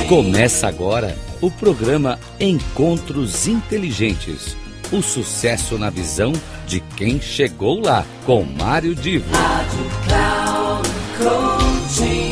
Começa agora o programa Encontros Inteligentes. O sucesso na visão de quem chegou lá, com Mário Divo. Rádio Cloud Coaching.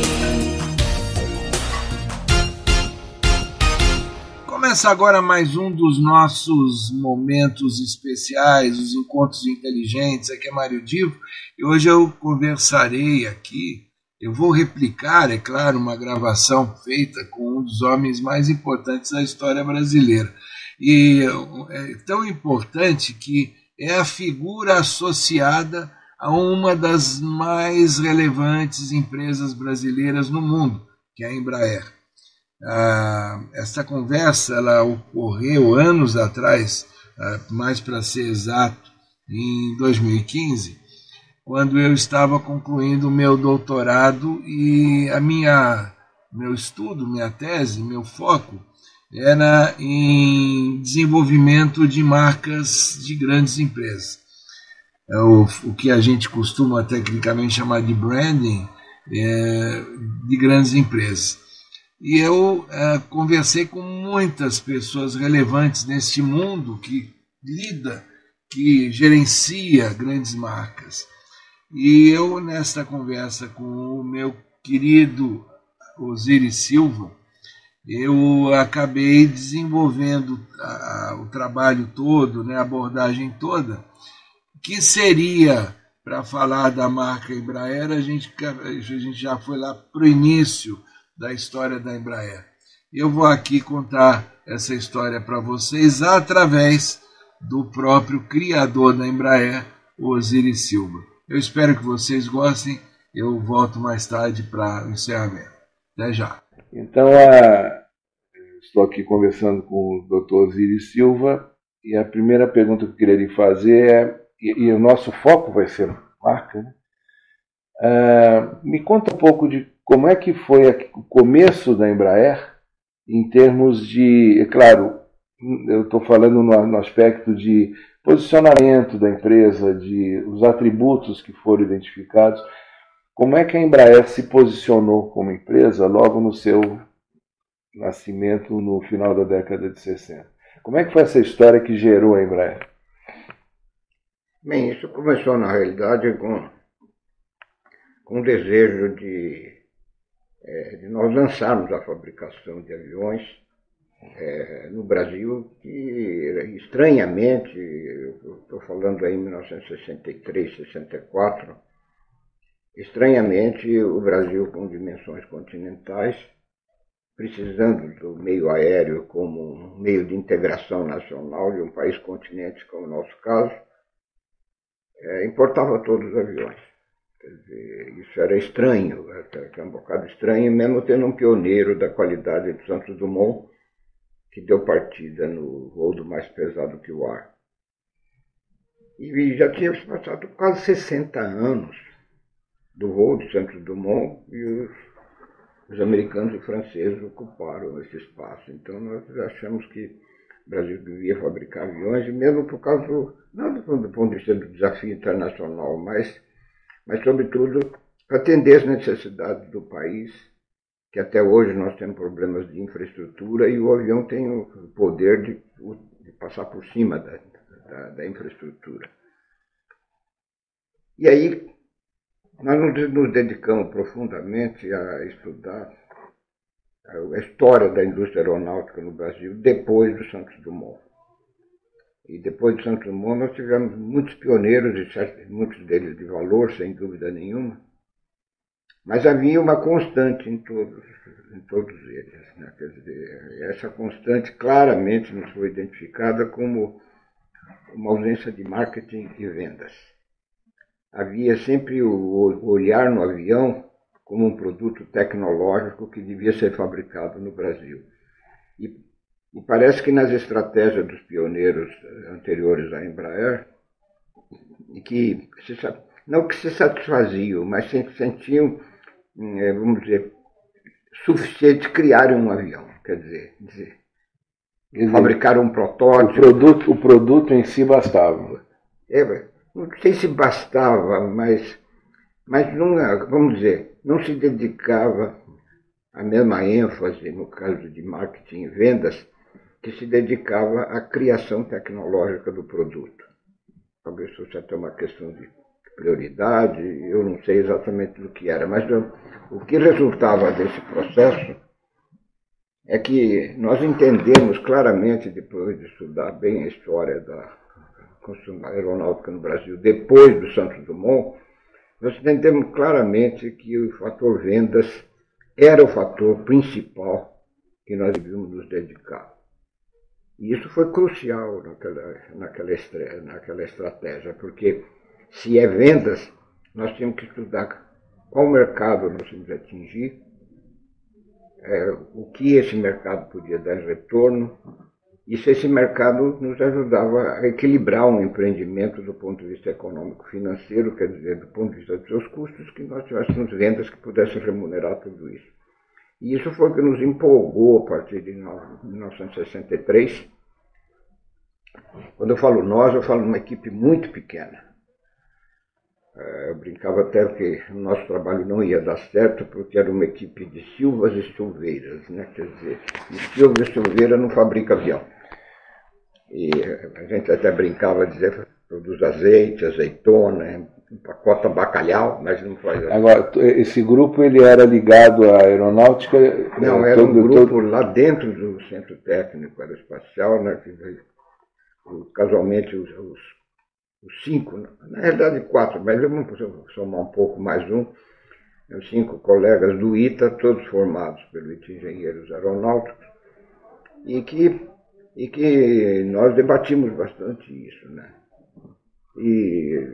Começa agora mais um dos nossos momentos especiais, os Encontros Inteligentes. Aqui é Mário Divo e hoje eu conversarei aqui. Eu vou replicar, é claro, uma gravação feita com um dos homens mais importantes da história brasileira. E é tão importante que é a figura associada a uma das mais relevantes empresas brasileiras no mundo, que é a Embraer. Esta conversa ela ocorreu anos atrás, mais para ser exato, em 2015, quando eu estava concluindo o meu doutorado e meu estudo, minha tese, meu foco era em desenvolvimento de marcas de grandes empresas. O que a gente costuma tecnicamente chamar de branding de grandes empresas. E eu conversei com muitas pessoas relevantes neste mundo que gerencia grandes marcas. E eu, nesta conversa com o meu querido Osiris Silva, eu acabei desenvolvendo o trabalho todo, a abordagem toda, que seria, para falar da marca Embraer, a gente já foi lá para o início da história da Embraer. Eu vou aqui contar essa história para vocês através do próprio criador da Embraer, Osiris Silva. Eu espero que vocês gostem. Eu volto mais tarde para o encerramento. Até já. Então, estou aqui conversando com o Dr. Osiris Silva e a primeira pergunta que eu queria lhe fazer é, e o nosso foco vai ser marca, né? Me conta um pouco de como é que foi o começo da Embraer em termos de, é claro, eu estou falando no aspecto de posicionamento da empresa, de os atributos que foram identificados. Como é que a Embraer se posicionou como empresa logo no seu nascimento no final da década de 60? Como é que foi essa história que gerou a Embraer? Bem, isso começou na realidade com o desejo de nós lançarmos a fabricação de aviões no Brasil, que estranhamente, estou falando aí em 1963, 64, estranhamente o Brasil com dimensões continentais, precisando do meio aéreo como um meio de integração nacional de um país continente como o nosso caso, importava todos os aviões. Quer dizer, isso era estranho, era um bocado estranho, mesmo tendo um pioneiro da qualidade de Santos Dumont, que deu partida no voo do mais pesado que o ar. E já tinha passado quase 60 anos do voo de Santos Dumont e os americanos e franceses ocuparam esse espaço. Então nós achamos que o Brasil devia fabricar aviões, e mesmo por causa não do ponto de vista do desafio internacional, mas sobretudo para atender as necessidades do país, que até hoje nós temos problemas de infraestrutura e o avião tem o poder de passar por cima da infraestrutura. E aí nós nos dedicamos profundamente a estudar a história da indústria aeronáutica no Brasil depois do Santos Dumont. E depois do Santos Dumont nós tivemos muitos pioneiros, muitos deles de valor, sem dúvida nenhuma, mas havia uma constante em todos eles, né? Quer dizer, essa constante claramente nos foi identificada como uma ausência de marketing e vendas. Havia sempre o olhar no avião como um produto tecnológico que devia ser fabricado no Brasil. E parece que nas estratégias dos pioneiros anteriores à Embraer, não que se satisfaziam, mas sentiam, vamos dizer, suficiente criar um avião, quer dizer fabricar um protótipo. O produto em si bastava. Não sei se bastava, mas não, vamos dizer, não se dedicava a mesma ênfase, no caso de marketing e vendas, que se dedicava à criação tecnológica do produto. Talvez fosse até uma questão de prioridade, eu não sei exatamente do que era, mas o que resultava desse processo é que nós entendemos claramente, depois de estudar bem a história da construção aeronáutica no Brasil, depois do Santos Dumont, nós entendemos claramente que o fator vendas era o fator principal que nós devíamos nos dedicar. E isso foi crucial naquela estratégia, porque se é vendas, nós tínhamos que estudar qual mercado nós tínhamos que atingir, o que esse mercado podia dar de retorno, e se esse mercado nos ajudava a equilibrar um empreendimento do ponto de vista econômico-financeiro, quer dizer, do ponto de vista dos seus custos, que nós tivéssemos vendas que pudessem remunerar tudo isso. E isso foi o que nos empolgou a partir de 1963. Quando eu falo nós, eu falo numa equipe muito pequena. Eu brincava até que o nosso trabalho não ia dar certo, porque era uma equipe de Silvas e Silveiras, né? Quer dizer, e Silva e Silveira não fabrica avião. E a gente até brincava, dizia, produz azeite, azeitona, empacota bacalhau, mas não faz... Agora, esse grupo ele era ligado à aeronáutica? Não, era um grupo lá dentro do Centro Técnico Aeroespacial, né? Casualmente os 5, na realidade 4, mas vamos somar um pouco mais os 5 colegas do ITA, todos formados pelo ITA Engenheiros Aeronáuticos, e que nós debatimos bastante isso, né? E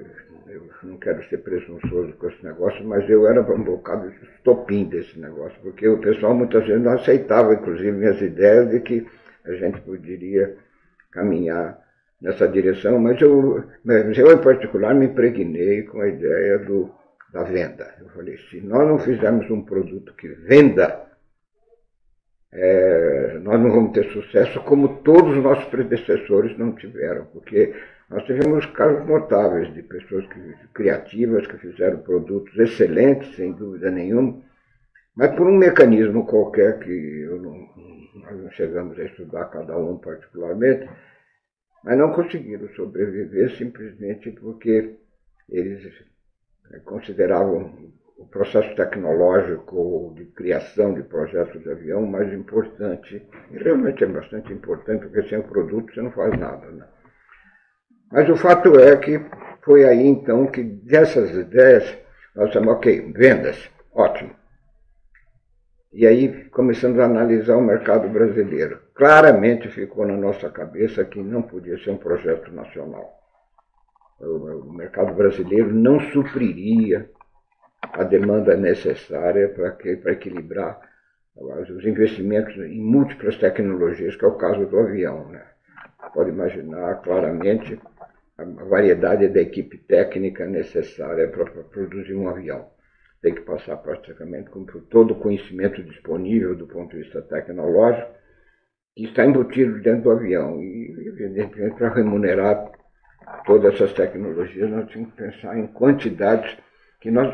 eu não quero ser presunçoso com esse negócio, mas eu era um bocado estopim desse negócio, porque o pessoal muitas vezes não aceitava, inclusive, minhas ideias de que a gente poderia caminhar nessa direção, mas eu em particular me impregnei com a ideia da venda. Eu falei, se nós não fizermos um produto que venda, nós não vamos ter sucesso como todos os nossos predecessores não tiveram, porque nós tivemos casos notáveis de pessoas criativas que fizeram produtos excelentes, sem dúvida nenhuma, mas por um mecanismo qualquer que nós não chegamos a estudar cada um particularmente, mas não conseguiram sobreviver simplesmente porque eles consideravam o processo tecnológico de criação de projetos de avião mais importante, e realmente é bastante importante, porque sem o produto você não faz nada, né? Mas o fato é que foi aí então que dessas ideias nós chamamos, ok, vendas, ótimo. E aí começamos a analisar o mercado brasileiro. Claramente ficou na nossa cabeça que não podia ser um projeto nacional. O mercado brasileiro não supriria a demanda necessária para equilibrar os investimentos em múltiplas tecnologias, que é o caso do avião, né? Pode imaginar claramente a variedade da equipe técnica necessária para produzir um avião. Tem que passar praticamente por todo o conhecimento disponível do ponto de vista tecnológico que está embutido dentro do avião. E, evidentemente, para remunerar todas essas tecnologias, nós tínhamos que pensar em quantidades que nós,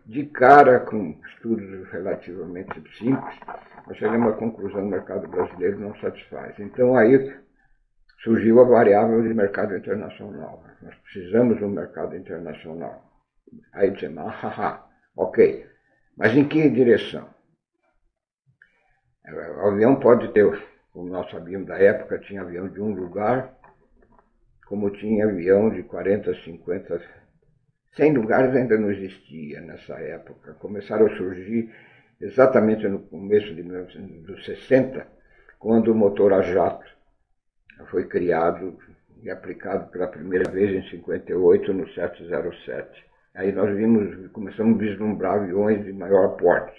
de cara, com estudos relativamente simples, nós chegamos à conclusão que o mercado brasileiro não satisfaz. Então, aí surgiu a variável de mercado internacional. Nós precisamos de um mercado internacional. Aí dizemos, ok, mas em que direção? O avião pode ter, como nós sabíamos da época, tinha avião de um lugar, como tinha avião de 40, 50, 100 lugares ainda não existia nessa época. Começaram a surgir exatamente no começo dos 60, quando o motor a jato foi criado e aplicado pela primeira vez em 58 no 707. Aí nós começamos a vislumbrar aviões de maior porte.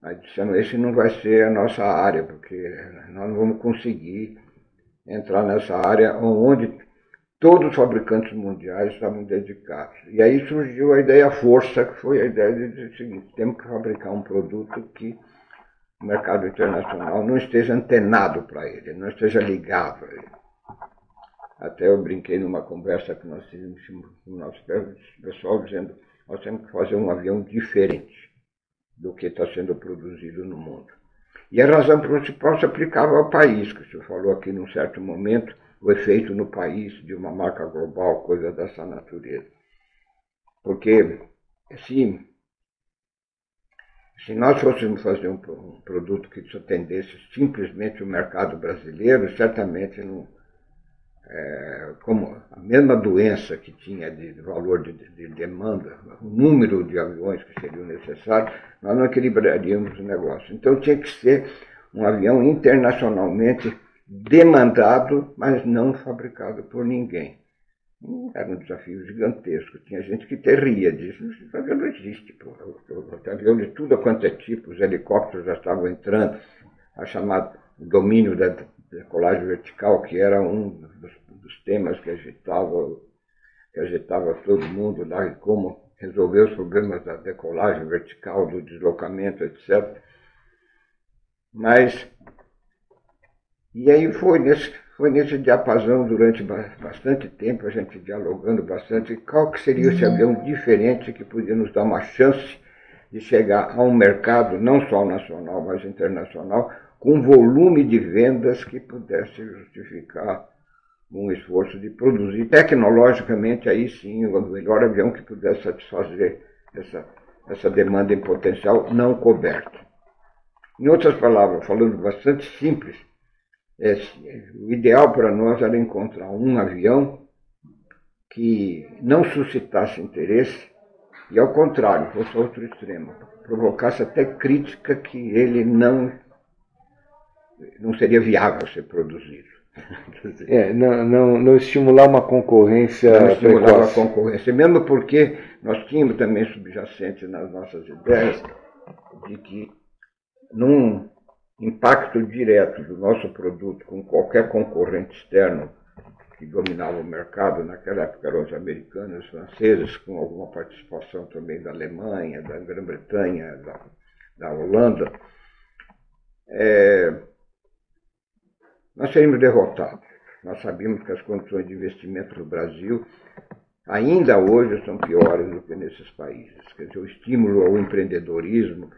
Aí dissemos, esse não vai ser a nossa área, porque nós não vamos conseguir entrar nessa área onde todos os fabricantes mundiais estavam dedicados. E aí surgiu a ideia força, que foi a ideia de dizer o seguinte, temos que fabricar um produto que o mercado internacional não esteja antenado para ele, não esteja ligado a ele. Até eu brinquei numa conversa que nós tivemos com o nosso pessoal, dizendo nós temos que fazer um avião diferente. do que está sendo produzido no mundo. E a razão principal se aplicava ao país, que o senhor falou aqui num certo momento, o efeito no país de uma marca global, coisa dessa natureza. Porque, se nós fôssemos fazer um produto que só atendesse simplesmente o mercado brasileiro, certamente não, como a mesma doença que tinha de valor de demanda, o número de aviões que seriam necessários, nós não equilibraríamos o negócio. Então tinha que ser um avião internacionalmente demandado, mas não fabricado por ninguém. Era um desafio gigantesco. Tinha gente que ria disso. Esse avião não existe. Avião de tudo quanto é tipo. Os helicópteros já estavam entrando. A chamada domínio da decolagem vertical, que era um dos temas que agitava todo mundo lá, e como resolver os problemas da decolagem vertical, do deslocamento, etc. E aí foi nesse diapasão durante bastante tempo, a gente dialogando bastante, qual que seria esse avião diferente que podia nos dar uma chance de chegar a um mercado, não só nacional, mas internacional, com volume de vendas que pudesse justificar um esforço de produzir tecnologicamente, aí sim, o melhor avião que pudesse satisfazer essa demanda em potencial não coberta. Em outras palavras, falando bastante simples, o ideal para nós era encontrar um avião que não suscitasse interesse e, ao contrário, fosse outro extremo, provocasse até crítica que ele não seria viável ser produzido. Não estimular uma concorrência Não estimular precoce. a concorrência, mesmo porque nós tínhamos também subjacente nas nossas ideias de que num impacto direto do nosso produto com qualquer concorrente externo que dominava o mercado, naquela época eram os americanos, os franceses, com alguma participação também da Alemanha, da Grã-Bretanha, da Holanda, nós seríamos derrotados. Nós sabíamos que as condições de investimento no Brasil ainda hoje são piores do que nesses países. Quer dizer, o estímulo ao empreendedorismo,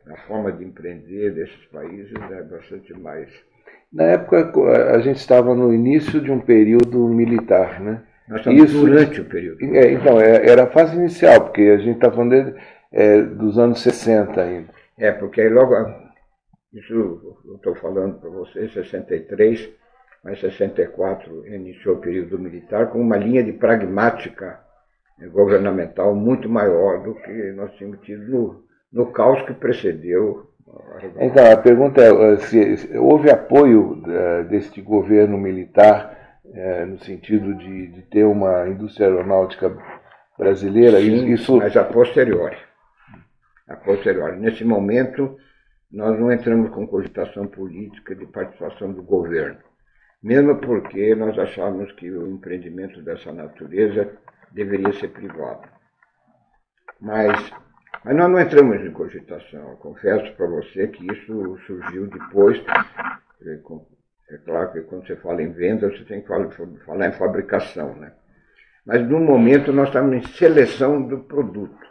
a forma de empreender desses países é bastante mais. Na época, a gente estava no início de um período militar, né? Nós estamos durante o período. Então, era a fase inicial, porque a gente está falando dos anos 60 ainda. Porque aí logo, isso eu estou falando para vocês, 63, mas 64 iniciou o período militar com uma linha de pragmática governamental muito maior do que nós tínhamos tido no caos que precedeu. Então, a pergunta é se houve apoio deste governo militar no sentido de ter uma indústria aeronáutica brasileira? Sim, mas a posteriori. Nesse momento, nós não entramos com cogitação política de participação do governo, mesmo porque nós achávamos que o empreendimento dessa natureza deveria ser privado. Mas nós não entramos em cogitação. Eu confesso para você que isso surgiu depois. É claro que quando você fala em venda, você tem que falar em fabricação, né? Mas no momento nós estamos em seleção do produto.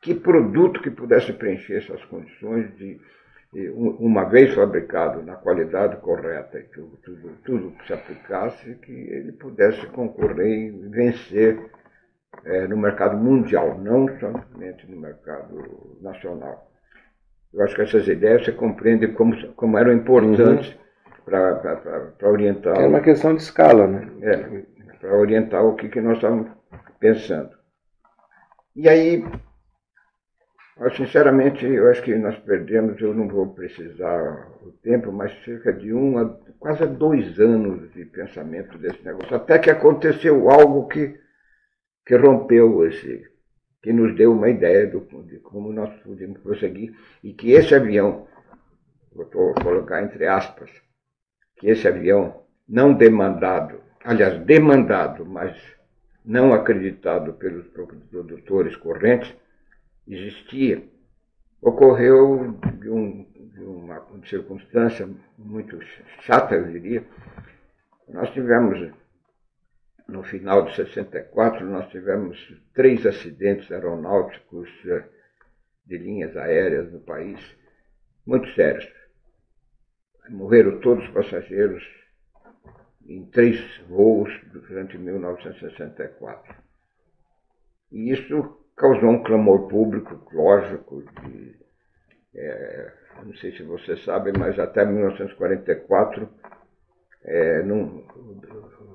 Que produto que pudesse preencher essas condições de, uma vez fabricado na qualidade correta, e tudo que se aplicasse, que ele pudesse concorrer e vencer no mercado mundial, não somente no mercado nacional. Eu acho que essas ideias você compreende como eram importantes para orientar. É uma questão de escala, né? Para orientar o que nós estamos pensando. E aí, sinceramente, eu acho que nós perdemos, eu não vou precisar o tempo, mas cerca de quase 2 anos de pensamento desse negócio, até que aconteceu algo que rompeu que nos deu uma ideia de como nós podemos prosseguir, e que esse avião, vou colocar entre aspas, que esse avião não demandado, aliás, demandado, mas não acreditado pelos produtores correntes, existia, ocorreu de uma circunstância muito chata, eu diria. Nós tivemos, no final de 64, nós tivemos 3 acidentes aeronáuticos de linhas aéreas no país, muito sérios. Morreram todos os passageiros em 3 voos durante 1964. E isso causou um clamor público, lógico, não sei se você sabe, mas até 1944,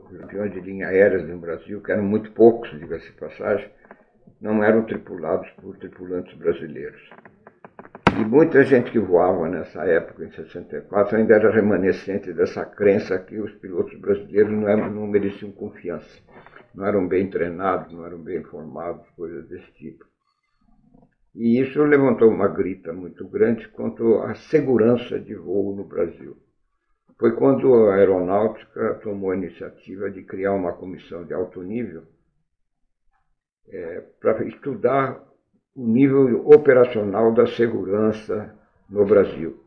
os aviões de linha aérea no Brasil, que eram muito poucos, diga-se de passagem, não eram tripulados por tripulantes brasileiros. E muita gente que voava nessa época, em 64, ainda era remanescente dessa crença que os pilotos brasileiros não mereciam confiança. Não eram bem treinados, não eram bem formados, coisas desse tipo. E isso levantou uma grita muito grande quanto à segurança de voo no Brasil. Foi quando a aeronáutica tomou a iniciativa de criar uma comissão de alto nível para estudar o nível operacional da segurança no Brasil.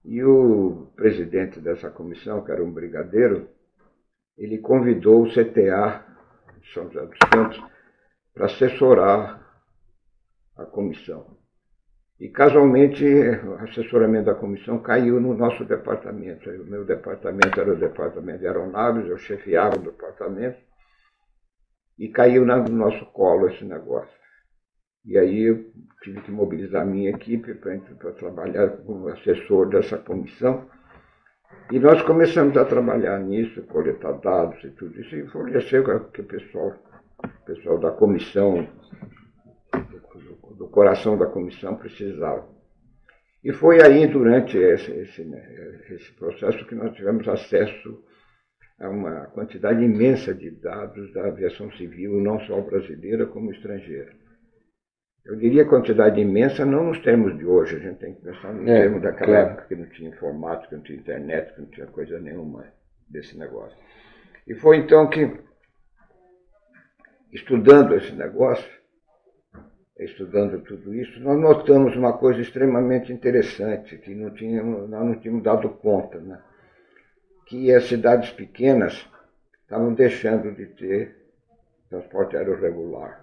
E o presidente dessa comissão, que era um brigadeiro, ele convidou o CTA de São José dos Campos para assessorar a comissão. E, casualmente, o assessoramento da comissão caiu no nosso departamento. O meu departamento era o departamento de aeronaves, eu chefiava o departamento, e caiu no nosso colo esse negócio. E aí eu tive que mobilizar a minha equipe para trabalhar como assessor dessa comissão. E nós começamos a trabalhar nisso, coletar dados e tudo isso, e fornecer o que o pessoal da comissão, do coração da comissão, precisava. E foi aí, durante esse processo, que nós tivemos acesso a uma quantidade imensa de dados da aviação civil, não só brasileira como estrangeira. Eu diria quantidade imensa, não nos termos de hoje, a gente tem que pensar no termo daquela época que não tinha informática, não tinha internet, que não tinha coisa nenhuma desse negócio. E foi então que, estudando esse negócio, estudando tudo isso, nós notamos uma coisa extremamente interessante, que nós não tínhamos dado conta, né? Que as cidades pequenas estavam deixando de ter transporte aéreo regular.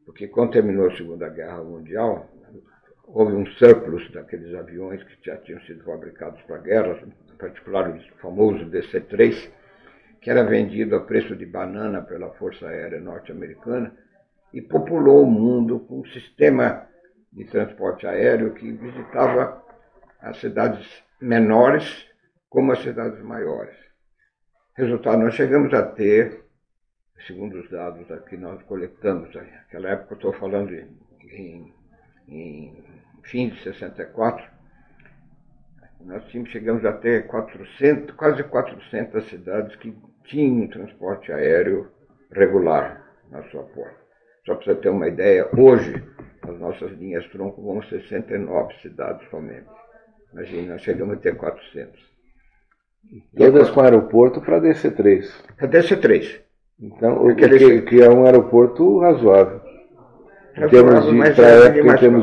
Porque quando terminou a Segunda Guerra Mundial, houve um surplus daqueles aviões que já tinham sido fabricados para a guerra, em particular o famoso DC-3, que era vendido a preço de banana pela Força Aérea Norte-Americana, e populou o mundo com um sistema de transporte aéreo que visitava as cidades menores como as cidades maiores. Resultado, nós chegamos a ter, segundo os dados que nós coletamos, naquela época eu estou falando em fim de 64, nós chegamos a ter quase 400 cidades que tinham transporte aéreo regular na sua porta. Só para você ter uma ideia, hoje as nossas linhas tronco vão 69 cidades somente. Imagina, nós chegamos a ter 400. Todas com aeroporto para DC-3. Para DC-3. Então, que é um aeroporto razoável. Em termos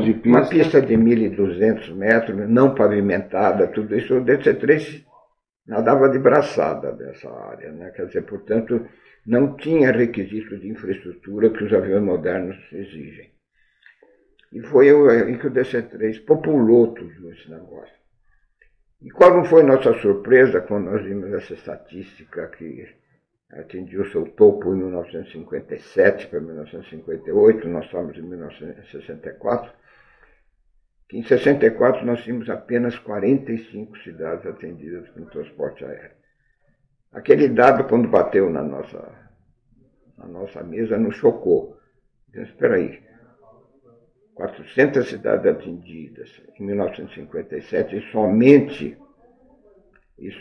de pista. Uma pista de 1.200 metros, não pavimentada, tudo isso, o DC-3 nadava de braçada dessa área, né? Quer dizer, portanto, não tinha requisitos de infraestrutura que os aviões modernos exigem. E foi aí que o DC-3 populou tudo esse negócio. E qual não foi nossa surpresa quando nós vimos essa estatística que atingiu seu topo em 1957 para 1958, nós estamos em 1964, que em 64 nós tínhamos apenas 45 cidades atendidas com transporte aéreo. Aquele dado, quando bateu na nossa mesa, nos chocou. Então, espera aí, 400 cidades atendidas em 1957 e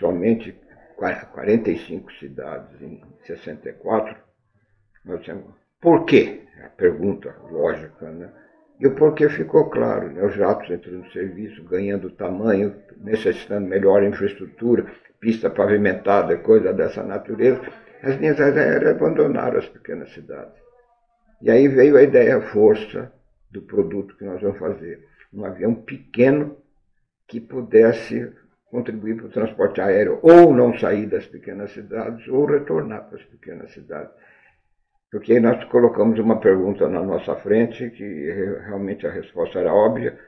somente 45 cidades em 64. Nós tínhamos, por quê? A pergunta lógica, né? E o porquê ficou claro, né? Os jatos entrando no serviço, ganhando tamanho, necessitando melhor infraestrutura, pista pavimentada, coisa dessa natureza. As linhas aéreas abandonaram as pequenas cidades. E aí veio a ideia força do produto que nós vamos fazer. Um avião pequeno que pudesse contribuir para o transporte aéreo, ou não sair das pequenas cidades, ou retornar para as pequenas cidades. Porque nós colocamos uma pergunta na nossa frente, que realmente a resposta era óbvia,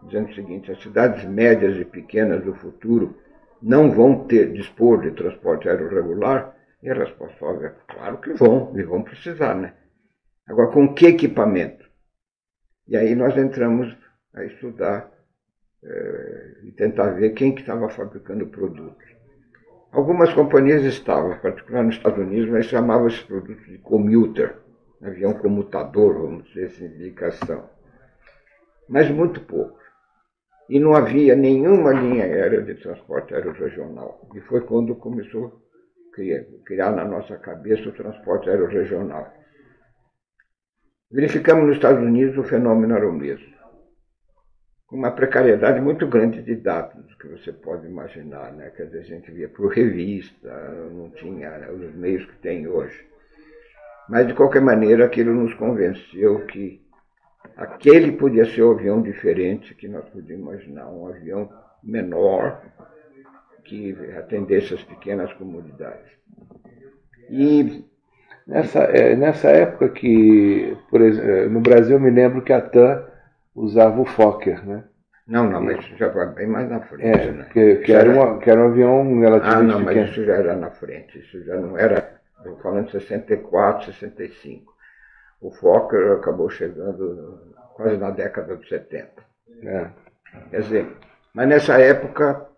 dizendo o seguinte: as cidades médias e pequenas do futuro não vão dispor de transporte aéreo regular? E a resposta óbvia é claro que vão, e vão precisar, né? Agora, com que equipamento? E aí nós entramos a estudar e tentar ver quem que estava fabricando produtos. Algumas companhias estavam, em particular nos Estados Unidos, mas chamavam esses produtos de commuter, avião comutador, vamos dizer assim, indicação. Mas muito pouco. E não havia nenhuma linha aérea de transporte aéreo regional. E foi quando começou a criar na nossa cabeça o transporte aéreo regional. Verificamos nos Estados Unidos o fenômeno era o mesmo. Com uma precariedade muito grande de dados, que você pode imaginar, né? Quer dizer, a gente via por revista, não tinha os meios que tem hoje. Mas, de qualquer maneira, aquilo nos convenceu que aquele podia ser um avião diferente que nós podíamos imaginar, um avião menor que atendesse as pequenas comunidades. E nessa época que, por exemplo, no Brasil eu me lembro que a TAM usava o Fokker, né? Não, mas isso já vai bem mais na frente, né? Que era um avião relativamente não, pequeno. mas isso já era na frente, isso já não era, estou falando de 64, 65. O Fokker acabou chegando quase na década de 70. Quer dizer, mas nessa época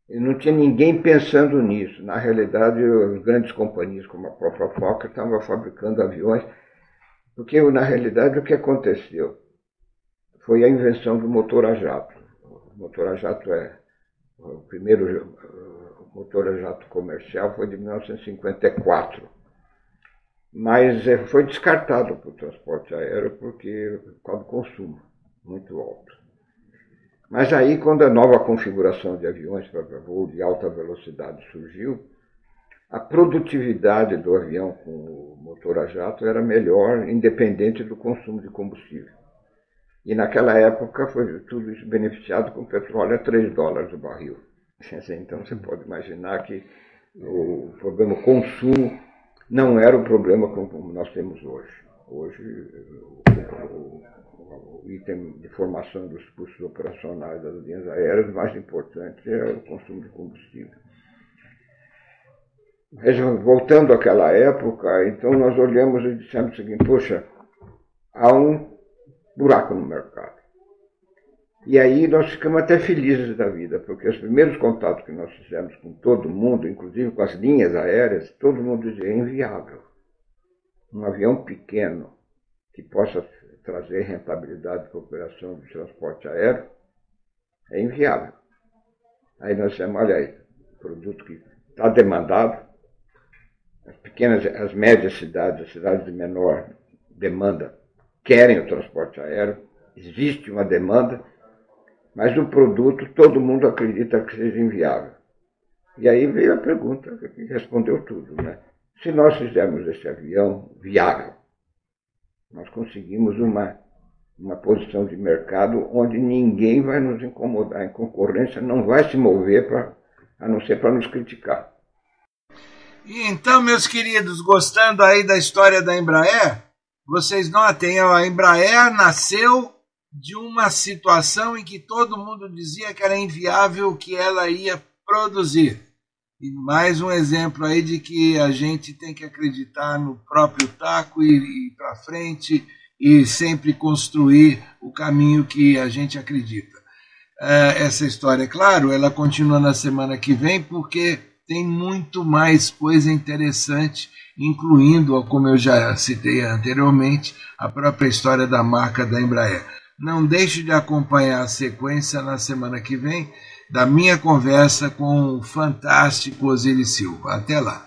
não tinha ninguém pensando nisso. Na realidade, as grandes companhias como a própria Fokker estavam fabricando aviões, porque na realidade o que aconteceu foi a invenção do motor a jato. O motor a jato o primeiro motor a jato comercial foi de 1954. Mas foi descartado para o transporte aéreo por causa do consumo muito alto. Mas aí, quando a nova configuração de aviões para voo de alta velocidade surgiu, a produtividade do avião com o motor a jato era melhor, independente do consumo de combustível. E naquela época foi tudo isso beneficiado com petróleo a $3 o barril. Então você pode imaginar que o problema consumo não era o problema como nós temos hoje. Hoje, o item de formação dos custos operacionais das linhas aéreas, o mais importante é o consumo de combustível. Voltando àquela época, então nós olhamos e dissemos o seguinte: poxa, há um buraco no mercado. E aí nós ficamos até felizes da vida, porque os primeiros contatos que nós fizemos com todo mundo, inclusive com as linhas aéreas, todo mundo dizia: é inviável. Um avião pequeno que possa trazer rentabilidade para a operação de transporte aéreo é inviável. Aí nós dissemos: olha aí, produto que está demandado, as médias cidades, as cidades de menor demanda, querem o transporte aéreo, existe uma demanda, mas o produto todo mundo acredita que seja inviável. E aí veio a pergunta que respondeu tudo, né? Se nós fizermos esse avião viável, nós conseguimos uma posição de mercado onde ninguém vai nos incomodar, a concorrência não vai se mover a não ser para nos criticar. E então, meus queridos, gostando aí da história da Embraer, vocês notem, a Embraer nasceu de uma situação em que todo mundo dizia que era inviável o que ela ia produzir. E mais um exemplo aí de que a gente tem que acreditar no próprio taco e ir para frente e sempre construir o caminho que a gente acredita. Essa história, claro, ela continua na semana que vem, porque tem muito mais coisa interessante, incluindo, como eu já citei anteriormente, a própria história da marca da Embraer. Não deixe de acompanhar a sequência na semana que vem da minha conversa com o fantástico Osiris Silva. Até lá.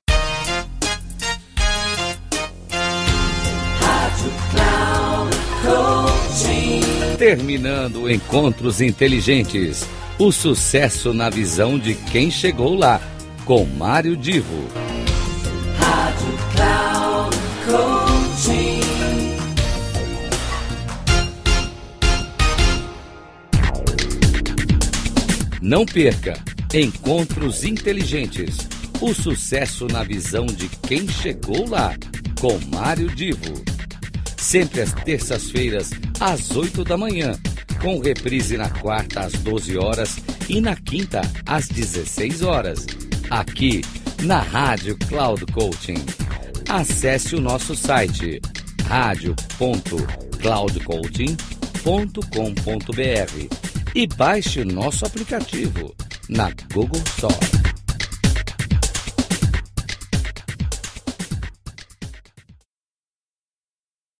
Terminando Encontros Inteligentes. O sucesso na visão de quem chegou lá, com Mário Divo. Rádio Cloud Coaching. Não perca Encontros Inteligentes. O sucesso na visão de quem chegou lá, com Mário Divo. Sempre às terças-feiras, às 8 da manhã, com reprise na quarta às 12 horas e na quinta às 16 horas, aqui na Rádio Cloud Coaching. Acesse o nosso site radio.cloudcoaching.com.br e baixe o nosso aplicativo na Google Store.